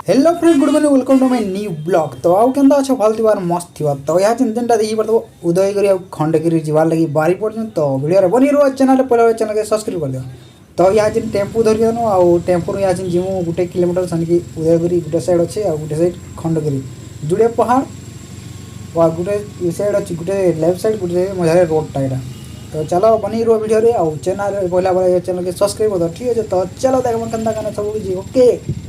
Hello friend, good morning, welcome to my new blog. तो आउ केंदा अच्छो भल थिबार मस्त थिबार। तो यहाँ जेनटा देखि परतो उदयगिरी आ खंडगिरी जिवार लगी बारी पड़छन। तो वीडियो रे बनी रहो, चैनल पहले चैनल के सब्सक्राइब कर दियो। तो यहाँ जेन टेम्पू धरि जानो आ टेम्पू यहाँ जेन जिमु गुटे किलोमीटर सनकी उदयगिरी गुटे साइड अच्छे आ गुटे साइड खंडगिरी जुड़े पहाड़ और गुटे ये साइड अच्छी गुटे लेफ्ट साइड गुटे मझे रोड टाइटा। तो चलो बनी रहो वीडियो रे आ चैनल पहला बार चैनल के सब्सक्राइब कर दो, ठीक है। तो चलो देख केंदा गाना सब जी ओके।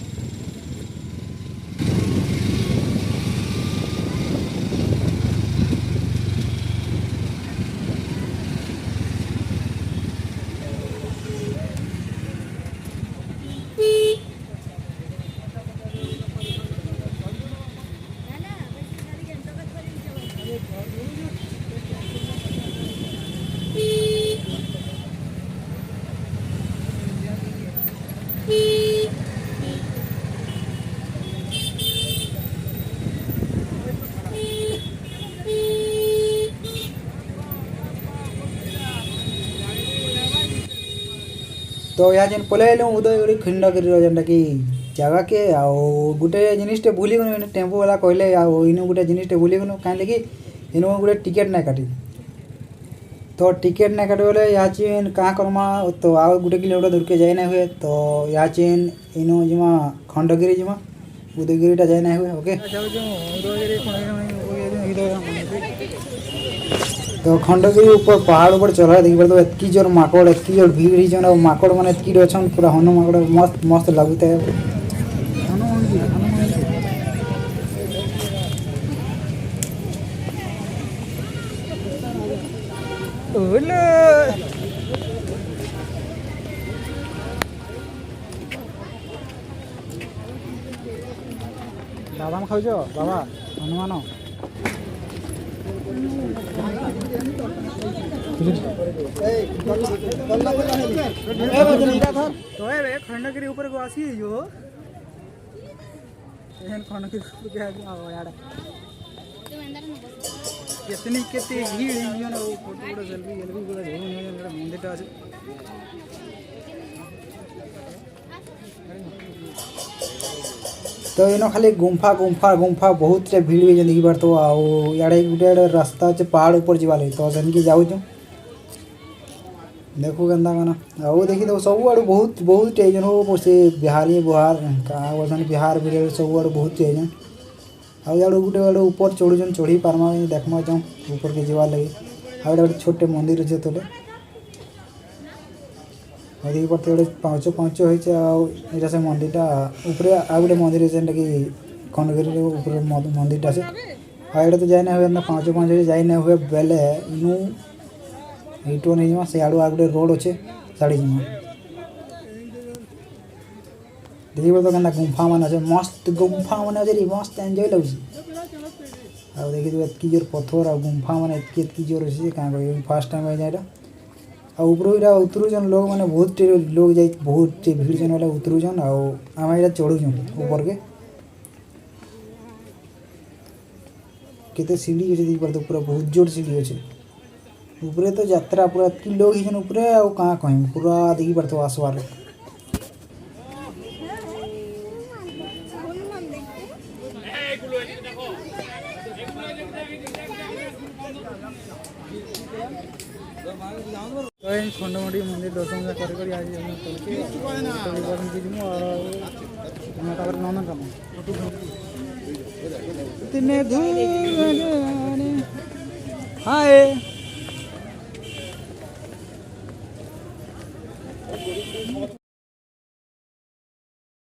तो यहाँ जेन पलैलु उदयगिरी खंडगिरी जेनटा कि जगह के आउ गोटे जिनिसटे भूली गनु टेम्पो वाला कहले इनु गोटे जिनिसटे भूली गनु कहीं लगी इनु गोटे टिकेट ना काटी। तो टिकेट ना काटे बोले यहाँ चीन कहाँ करमा तो आउ गोटे किलोमीटर दूर के जाए ना हुए। तो यहाँ चीन इनु जिमा खंडगिरी जिमा उदयगिरीटा जाए ना हुए ओके। तो खंडगिरी ऊपर पहाड़ ऊपर चढ़ा देखी पार तो एतकी जोर माकड़ एतकी जोर भीड़ ही जन माकड़ मैंने एतकी अच्छन पूरा हनु माकड़ मस्त मस्त लगुता है। बादाम खाऊ बाबा हनुमान तो खंडगिरी ऊपर को आसी जो खंडगिरी कितनी कितनी भीड़ फोटो जल्दी मंदिर आज तो इन खाली गुंफा गुंफा गुंफा बहुत से भीड़ भी देखी पार। तो आड़े गोटे रास्ता अच्छे पहाड़ ऊपर जावा लगे तो सेनकी जाऊँ देखो केन्दा गाना आउ देखी तो सब आड़ बहुत बहुत टेजन हो से बिहारी बुहार कहाँ बोलते बिहार बिहार सब आड़ बहुत टेजन आड़ गोटे आड़ ऊपर चढ़ुन चढ़ी पार्मा देखमा जाऊँ ऊपर के जीवार लगे आड़ गोटे छोटे मंदिर अच्छे तले देखी पार्थ गोटे पाँच पाँच होता से मंदिरटा ऊपर आ गए मंदिर जेनटा कि खंडगिरी ऊपर मंदिरटा से आड़े तो जाए ना हुए पाँच पाँच जाए ना हुए बेले इनू यूटो नहीं जमा से आड़ू आ गए रोड अच्छे साड़ी जमा देखी तो क्या गुंफा मान अच्छे मस्त गुंफा मान अच्छे मस्त एंजय लगे आ देखी तो एतकी जोर पथर आ गुंफा मान एतकी जोर अच्छे क्या कह फास्ट टाइम है यहाँ आ ऊपर इटा उतरुन लोग मैंने बहुत लोग जाए बहुत भीड़ जन वाले उतरुन आम यहाँ चढ़ुन ऊपर के केते सीढ़ी अच्छे देखी पार पूरा बहुत जोर सीढ़ी अच्छे ऊपर तो यात्रा पूरा एतकी लोग ही ऊपर आ कहाँ कहीं पूरा देखी पार तो आसबार खंडमंडी मंदिर दर्शन कर हाय